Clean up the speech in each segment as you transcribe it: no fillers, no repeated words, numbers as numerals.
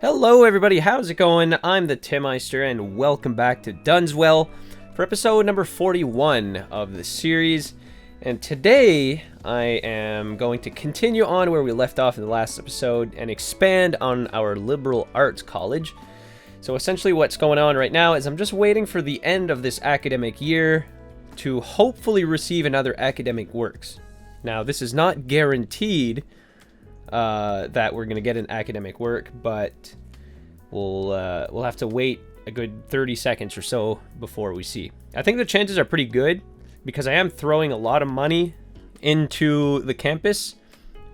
Hello everybody, how's it going? I'm the Timmeister and welcome back to Dunswell for episode number 41 of the series. And today I am going to continue on where we left off in the last episode and expand on our liberal arts college. So essentially what's going on right now is I'm just waiting for the end of this academic year to hopefully receive another academic works. Now this is not guaranteed that we're gonna get an academic work, but we'll have to wait a good 30 seconds or so before we see. I think the chances are pretty good because I am throwing a lot of money into the campus,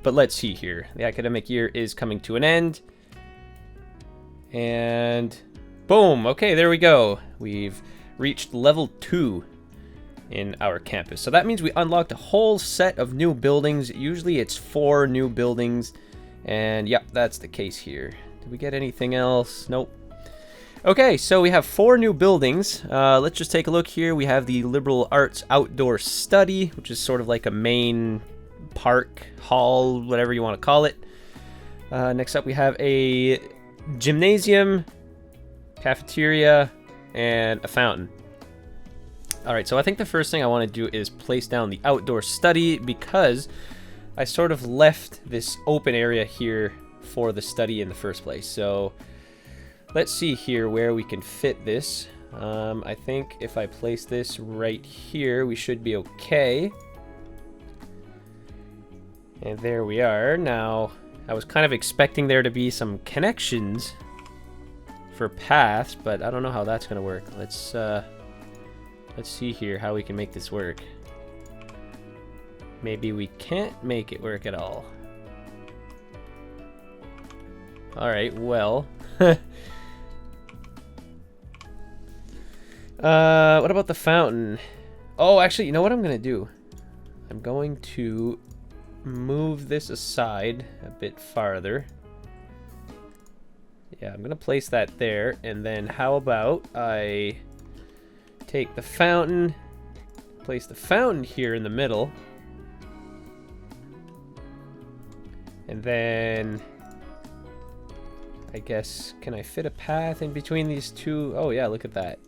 but let's see here. The academic year is coming to an end, and boom, okay, there we go. We've reached level 2 in our campus. So that means we unlocked a whole set of new buildings. Usually it's 4 new buildings, and yep, that's the case here. Did we get anything else? Nope. Okay, so we have 4 new buildings. Let's just take a look here. We have the Liberal Arts Outdoor Study, which is sort of like a main park, hall, whatever you want to call it. Next up we have a gymnasium, cafeteria, and a fountain. Alright, so I think the first thing I want to do is place down the outdoor study because I sort of left this open area here for the study in the first place. So let's see here where we can fit this. I think if I place this right here, we should be okay. And there we are. Now, I was kind of expecting there to be some connections for paths, but I don't know how that's going to work. Let's see here how we can make this work. Maybe we can't make it work at all. Alright, well. What about the fountain? Oh, actually, you know what I'm going to do? I'm going to move this aside a bit farther. Yeah, I'm going to place that there. And then how about I take the fountain, place the fountain here in the middle, and then I guess, can I fit a path in between these two? Oh yeah, look at that.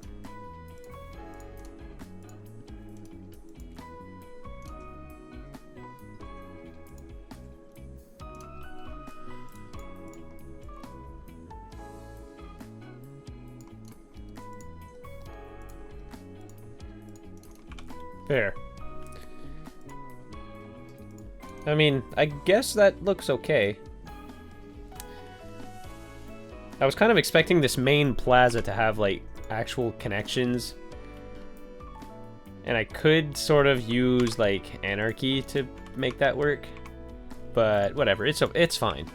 There. I mean, I guess that looks okay. I was kind of expecting this main plaza to have, like, actual connections. And I could sort of use, like, anarchy to make that work. But whatever, it's fine.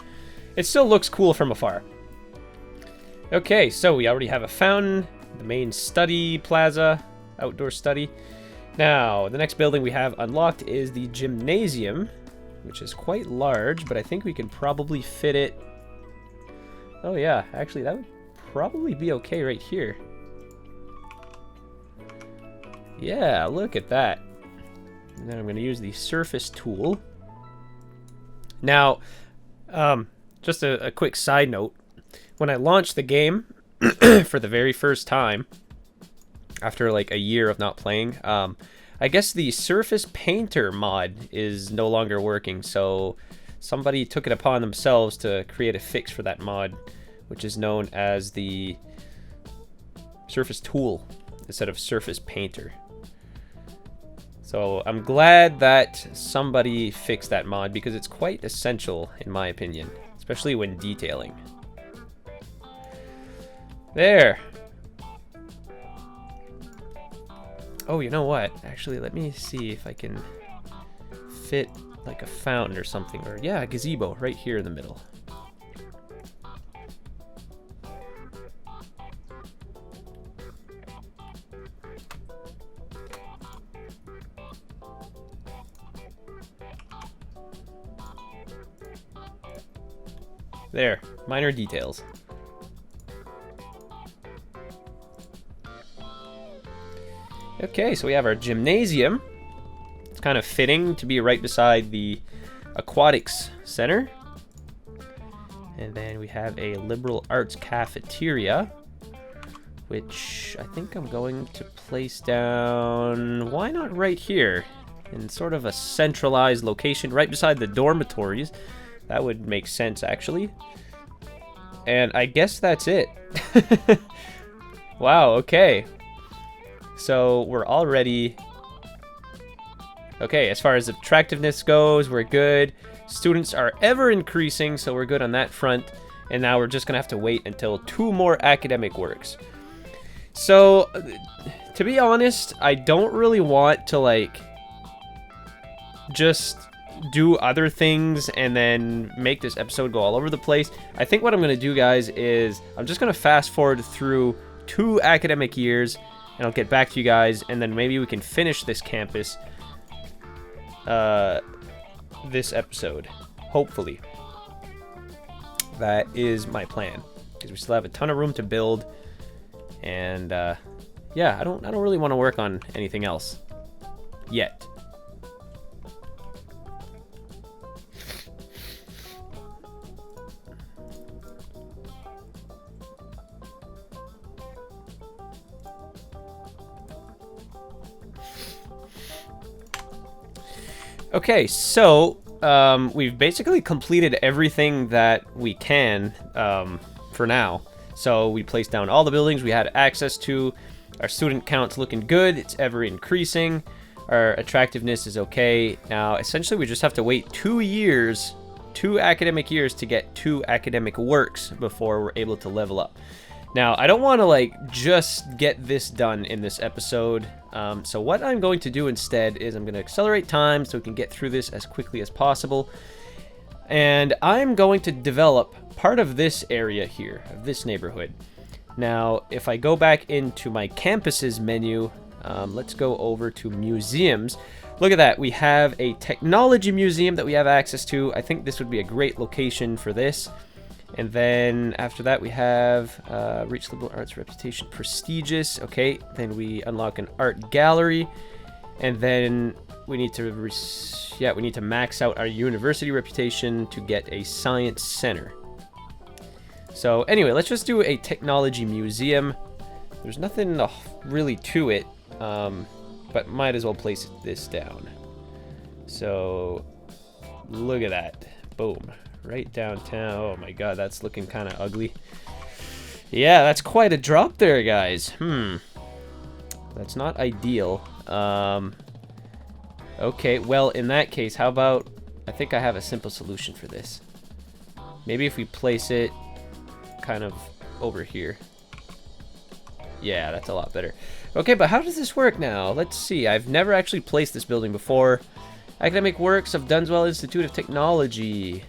It still looks cool from afar. Okay, so we already have a fountain, the main study plaza, outdoor study. Now, the next building we have unlocked is the gymnasium, which is quite large, but I think we can probably fit it. Oh yeah, actually that would probably be okay right here. Yeah, look at that. And then I'm going to use the surface tool. Now, just a quick side note. When I launched the game for the very first time, after like a year of not playing, I guess the Surface Painter mod is no longer working, so somebody took it upon themselves to create a fix for that mod, which is known as the Surface Tool instead of Surface Painter. So I'm glad that somebody fixed that mod because it's quite essential in my opinion, especially when detailing. There. Oh, you know what? Actually, let me see if I can fit like a fountain or something. Or, yeah, a gazebo right here in the middle. There. Minor details. Okay, so we have our gymnasium. It's kind of fitting to be right beside the aquatics center. And then we have a liberal arts cafeteria, which I think I'm going to place down, why not right here? In sort of a centralized location, right beside the dormitories. That would make sense, actually. And I guess that's it. Wow, okay. So we're already... Okay, as far as attractiveness goes, we're good. Students are ever increasing, so we're good on that front. And now we're just gonna have to wait until 2 more academic works. So, to be honest, I don't really want to, like, just do other things and then make this episode go all over the place. I think what I'm gonna do, guys, is I'm just gonna fast forward through 2 academic years, and I'll get back to you guys, and then maybe we can finish this campus this episode, hopefully. That is my plan, because we still have a ton of room to build, and yeah, I don't really want to work on anything else yet. Okay, so we've basically completed everything that we can for now. So we placed down all the buildings we had access to. Our student count's looking good. It's ever increasing. Our attractiveness is okay. Now, essentially, we just have to wait 2 years, 2 academic years to get 2 academic works before we're able to level up. Now, I don't want to, like, just get this done in this episode. So what I'm going to do instead is I'm going to accelerate time so we can get through this as quickly as possible. And I'm going to develop part of this area here, of this neighborhood. Now, if I go back into my campuses menu, let's go over to museums. Look at that. We have a technology museum that we have access to. I think this would be a great location for this. And then after that, we have reach liberal arts reputation prestigious. Okay, then we unlock an art gallery, and then we need to we need to max out our university reputation to get a science center. So anyway, let's just do a technology museum. There's nothing really to it, but might as well place this down. So look at that, boom. Right downtown. Oh my god, that's looking kind of ugly. Yeah, that's quite a drop there, guys. That's not ideal. Okay, well, in that case, how about... I think I have a simple solution for this. Maybe if we place it kind of over here. Yeah, that's a lot better. Okay, but how does this work now? Let's see. I've never actually placed this building before. Academic works of Dunswell Institute of Technology.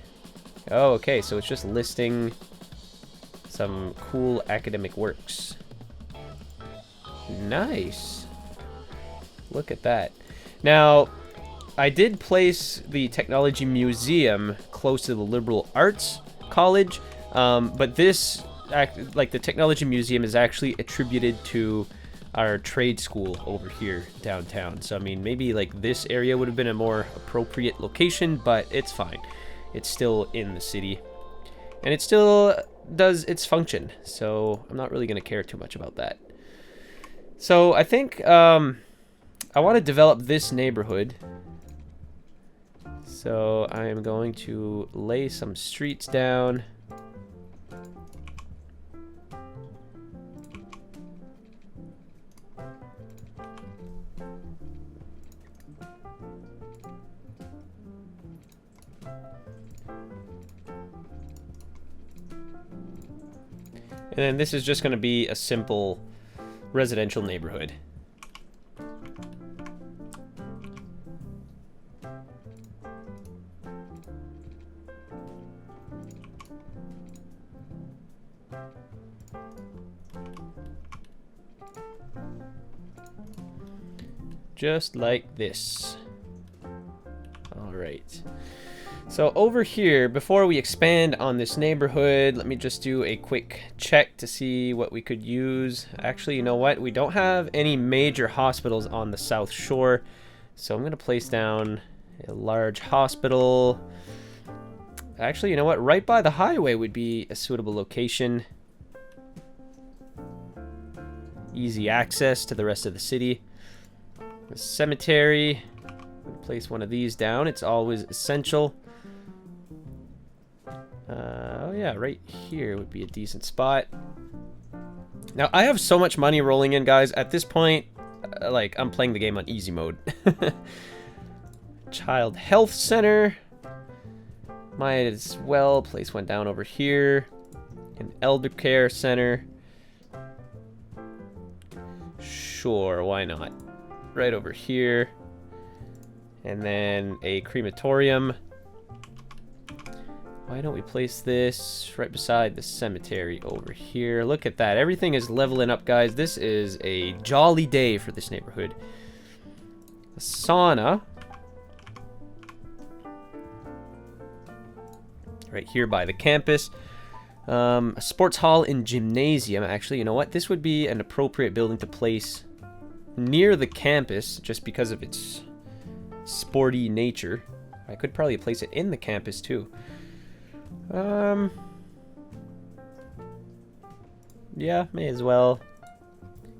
Oh, okay, so it's just listing some cool academic works. Nice. Look at that. Now, I did place the Technology Museum close to the Liberal Arts College, but this, like the Technology Museum, is actually attributed to our trade school over here downtown. So, I mean, maybe like this area would have been a more appropriate location, but it's fine. It's still in the city, and it still does its function, so I'm not really going to care too much about that. So I think I want to develop this neighborhood, so I am going to lay some streets down. And then this is just going to be a simple residential neighborhood. Just like this. All right. So over here, before we expand on this neighborhood, let me just do a quick check to see what we could use. Actually, you know what? We don't have any major hospitals on the South Shore, so I'm going to place down a large hospital. Actually, you know what? Right by the highway would be a suitable location. Easy access to the rest of the city. A cemetery. Place one of these down. It's always essential. Oh yeah, right here would be a decent spot. Now, I have so much money rolling in, guys. At this point, like, I'm playing the game on easy mode. Child Health Center. Might as well place one down over here. An Elder Care Center. Sure, why not? Right over here. And then a crematorium. Why don't we place this right beside the cemetery over here? Look at that. Everything is leveling up, guys. This is a jolly day for this neighborhood. A sauna. Right here by the campus. A sports hall and gymnasium. Actually, you know what? This would be an appropriate building to place near the campus just because of its sporty nature. I could probably place it in the campus too. Yeah, may as well.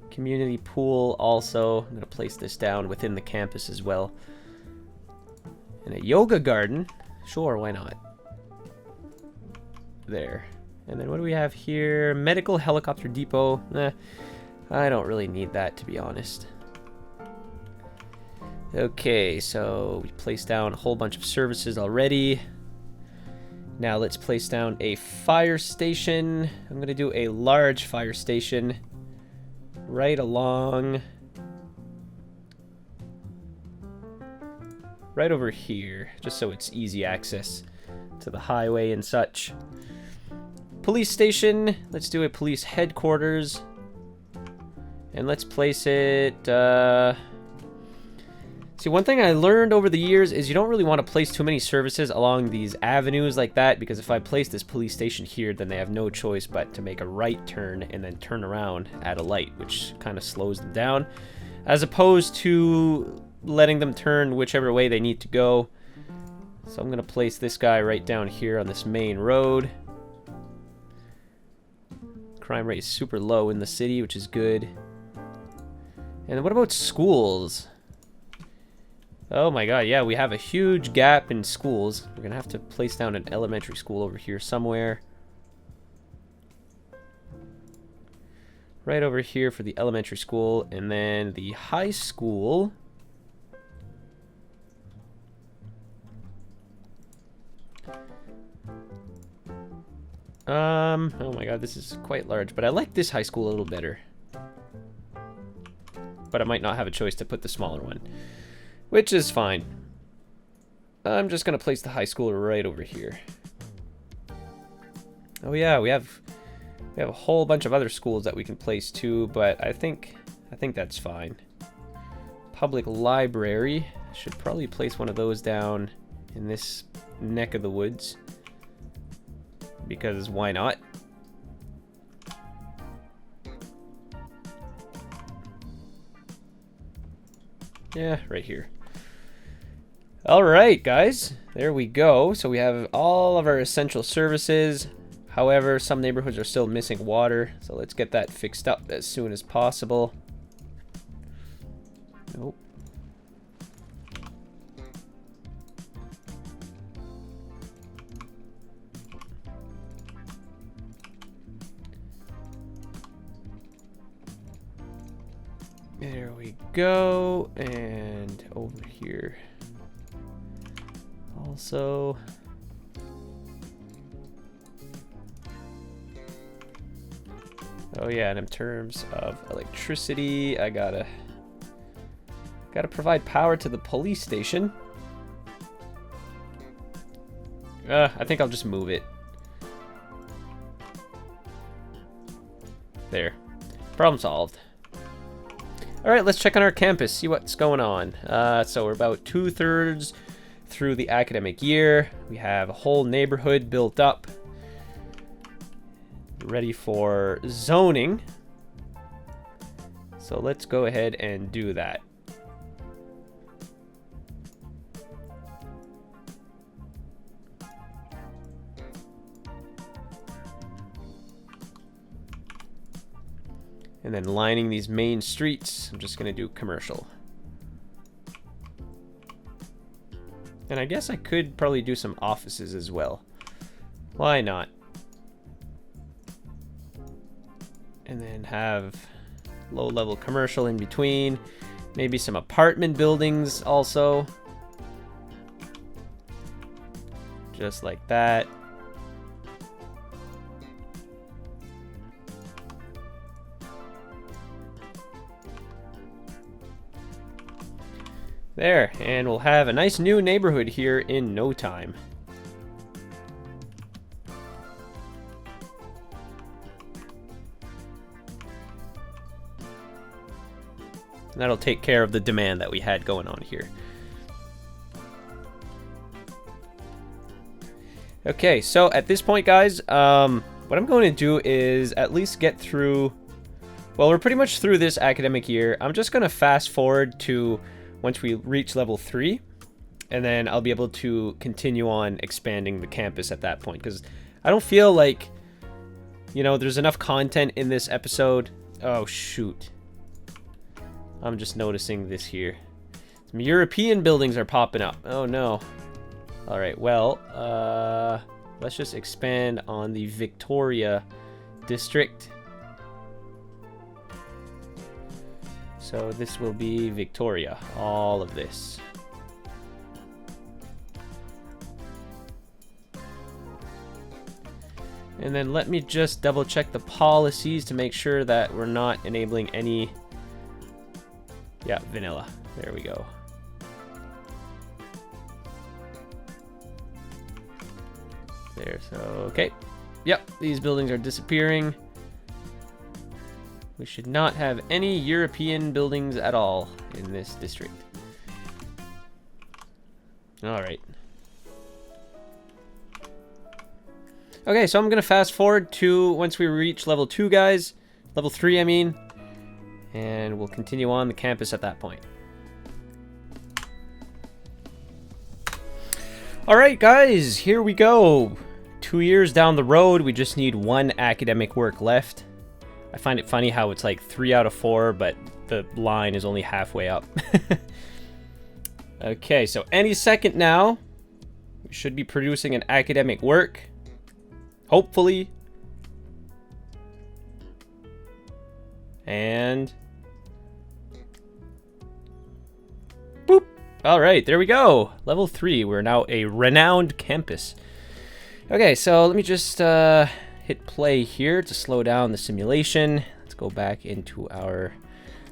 Community pool also. I'm going to place this down within the campus as well. And a yoga garden. Sure, why not? There. And then what do we have here? Medical helicopter depot. I don't really need that, to be honest. Okay, so we placed down a whole bunch of services already. Now let's place down a fire station. I'm going to do a large fire station right along... right over here, just so it's easy access to the highway and such. Police station. Let's do a police headquarters. And let's place it... See, one thing I learned over the years is you don't really want to place too many services along these avenues like that, because if I place this police station here, then they have no choice but to make a right turn and then turn around at a light, which kind of slows them down, as opposed to letting them turn whichever way they need to go. So I'm going to place this guy right down here on this main road. Crime rate is super low in the city, which is good. And what about schools? Oh my god, yeah, we have a huge gap in schools. We're gonna have to place down an elementary school over here somewhere. Right over here for the elementary school, and then the high school. Oh my god, this is quite large, but I like this high school a little better. But I might not have a choice to put the smaller one, which is fine. I'm just gonna place the high school right over here. Oh yeah, we have a whole bunch of other schools that we can place too, but I think that's fine. Public library, should probably place one of those down in this neck of the woods, because why not? Yeah, right here. All right, guys, there we go. So we have all of our essential services. However, some neighborhoods are still missing water, so let's get that fixed up as soon as possible. Nope. There we go, and over here also. Oh yeah, and in terms of electricity, I gotta provide power to the police station. I think I'll just move it. There. Problem solved. Alright, let's check on our campus, see what's going on. So we're about 2/3 through the academic year. We have a whole neighborhood built up, ready for zoning. So let's go ahead and do that. And then lining these main streets, I'm just going to do commercial. And I guess I could probably do some offices as well. Why not? And then have low-level commercial in between. Maybe some apartment buildings also. Just like that. There, and we'll have a nice new neighborhood here in no time. And that'll take care of the demand that we had going on here. Okay, so at this point, guys, what I'm going to do is at least get through... Well, we're pretty much through this academic year. I'm just going to fast forward to once we reach level 3, and then I'll be able to continue on expanding the campus at that point, because I don't feel like, you know, there's enough content in this episode. Oh, shoot. I'm just noticing this here. Some European buildings are popping up. Oh, no. All right, well, let's just expand on the Victoria district. So this will be Victoria, all of this. And then let me just double check the policies to make sure that we're not enabling any... Yeah, vanilla. There we go. There, so, okay. Yep, these buildings are disappearing. We should not have any European buildings at all in this district. Alright. Okay, so I'm going to fast forward to once we reach level 2, guys. Level 3, I mean. And we'll continue on the campus at that point. Alright, guys, here we go. 2 years down the road, we just need 1 academic work left. I find it funny how it's like 3 out of 4, but the line is only halfway up. Okay, so any second now, we should be producing an academic work. Hopefully. And... boop! Alright, there we go. Level 3, we're now a renowned campus. Okay, so let me just... hit play here to slow down the simulation. Let's go back into our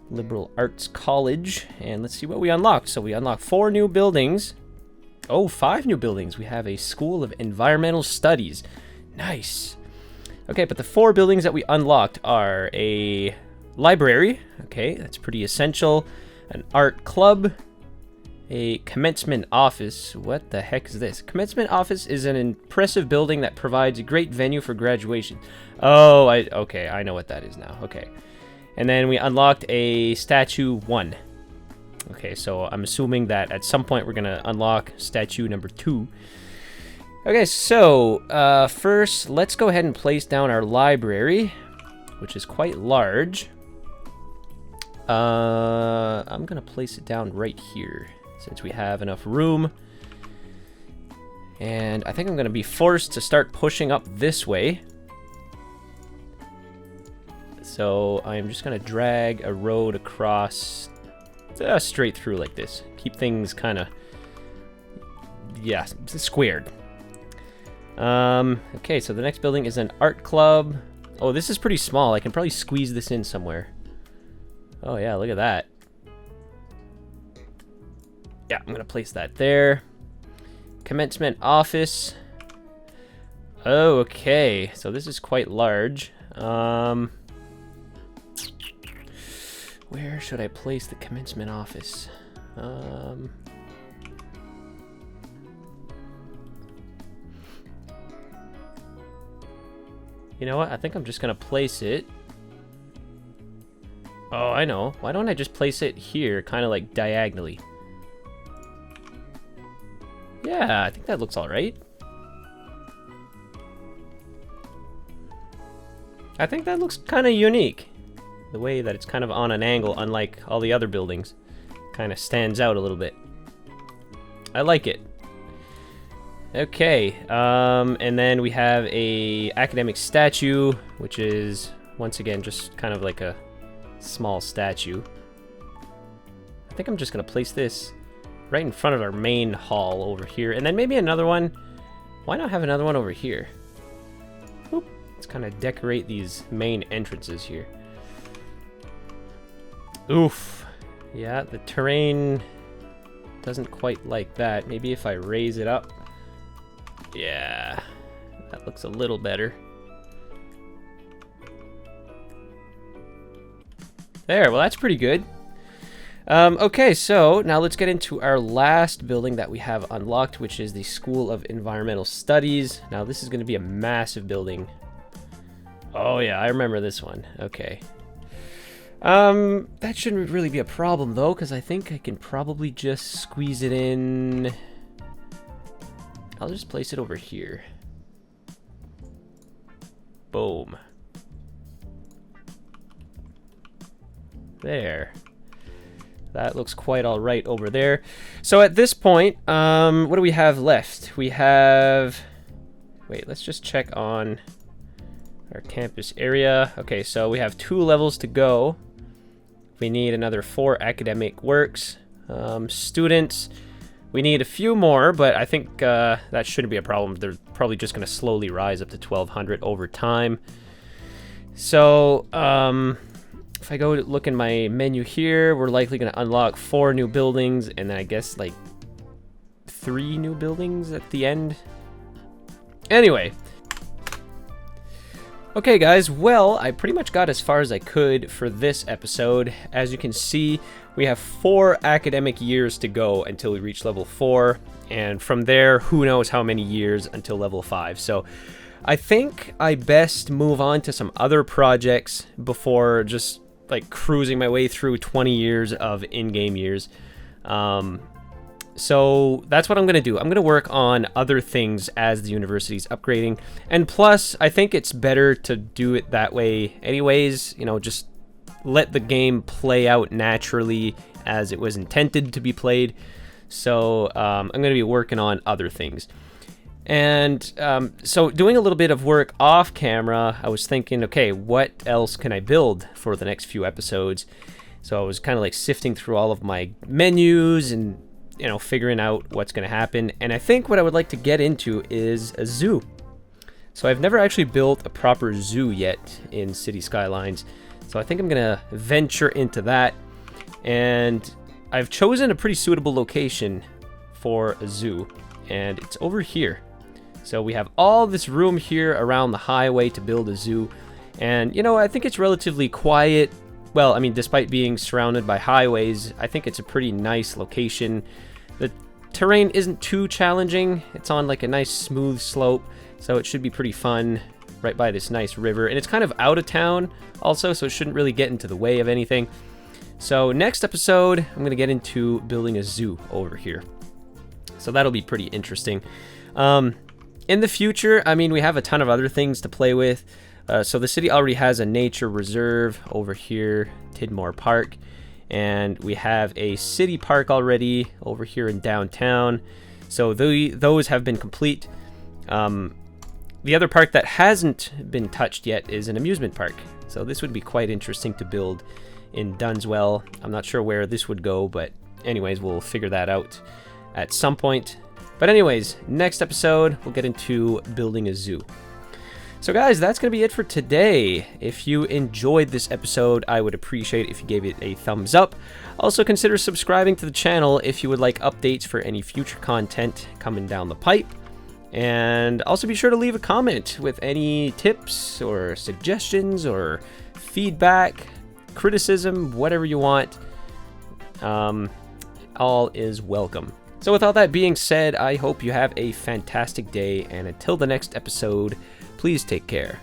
liberal arts college and let's see what we unlocked. So we unlocked 4 new buildings. Oh, 5 new buildings. We have a School of Environmental Studies. Nice. Okay, but the 4 buildings that we unlocked are a library. Okay, that's pretty essential. An art club. A commencement office. What the heck is this? Commencement office is an impressive building that provides a great venue for graduation. Oh, okay, I know what that is now. Okay. And then we unlocked a statue 1. Okay, so I'm assuming that at some point we're going to unlock statue number 2. Okay, so first let's go ahead and place down our library, which is quite large. I'm going to place it down right here, since we have enough room. And I think I'm going to be forced to start pushing up this way. So I'm just going to drag a road across straight through like this. Keep things kind of, yeah, squared. Okay, so the next building is an art club. Oh, this is pretty small. I can probably squeeze this in somewhere. Oh yeah, look at that. Yeah, I'm gonna place that there. Commencement office. Oh, okay. So this is quite large. Where should I place the commencement office? You know what? I think I'm just gonna place it. Oh, I know. Why don't I just place it here, kind of like diagonally? Yeah, I think that looks all right. I think that looks kind of unique. The way that it's kind of on an angle, unlike all the other buildings. Kind of stands out a little bit. I like it. Okay, and then we have a academic statue, which is, once again, just kind of like a small statue. I think I'm just going to place this right in front of our main hall over here. And then maybe another one. Why not have another one over here? Oop. Let's kind of decorate these main entrances here. Oof. Yeah, the terrain doesn't quite like that. Maybe if I raise it up. Yeah, that looks a little better. There, well, that's pretty good. Okay, so now let's get into our last building that we have unlocked, which is the School of Environmental Studies. Now, this is going to be a massive building. Oh, yeah, I remember this one. Okay. That shouldn't really be a problem, though, because I think I can probably just squeeze it in. I'll just place it over here. Boom. There. That looks quite all right over there. So at this point, what do we have left? We have... Wait, let's just check on our campus area. Okay, so we have 2 levels to go. We need another 4 academic works. Students, we need a few more, but I think that shouldn't be a problem. They're probably just going to slowly rise up to 1,200 over time. So, if I go to look in my menu here, we're likely going to unlock 4 new buildings, and then I guess like 3 new buildings at the end. Anyway. Okay guys, well, I pretty much got as far as I could for this episode. As you can see, we have 4 academic years to go until we reach level 4, and from there, who knows how many years until level 5. So I think I best move on to some other projects before just like cruising my way through 20 years of in-game years. So that's what I'm going to do. I'm going to work on other things as the university's upgrading. And plus, I think it's better to do it that way anyways. You know, just let the game play out naturally as it was intended to be played. So I'm going to be working on other things. And so doing a little bit of work off camera, I was thinking, okay, what else can I build for the next few episodes? So I was kind of like sifting through all of my menus and, you know, figuring out what's going to happen. And I think what I would like to get into is a zoo. So I've never actually built a proper zoo yet in City Skylines. So I think I'm going to venture into that. And I've chosen a pretty suitable location for a zoo. And it's over here. So we have all this room here around the highway to build a zoo. And, you know, I think it's relatively quiet. Well, I mean, despite being surrounded by highways, I think it's a pretty nice location. The terrain isn't too challenging. It's on like a nice smooth slope, so it should be pretty fun right by this nice river. And it's kind of out of town also, so it shouldn't really get into the way of anything. So next episode, I'm going to get into building a zoo over here. So that'll be pretty interesting. In the future, I mean, we have a ton of other things to play with. So the city already has a nature reserve over here, Tidmore Park. And we have a city park already over here in downtown. So those have been complete. The other park that hasn't been touched yet is an amusement park. So this would be quite interesting to build in Dunswell. I'm not sure where this would go, but anyways, we'll figure that out at some point. But anyways, next episode, we'll get into building a zoo. So guys, that's going to be it for today. If you enjoyed this episode, I would appreciate if you gave it a thumbs up. Also consider subscribing to the channel if you would like updates for any future content coming down the pipe. And also be sure to leave a comment with any tips or suggestions or feedback, criticism, whatever you want. All is welcome. So with all that being said, I hope you have a fantastic day, and until the next episode, please take care.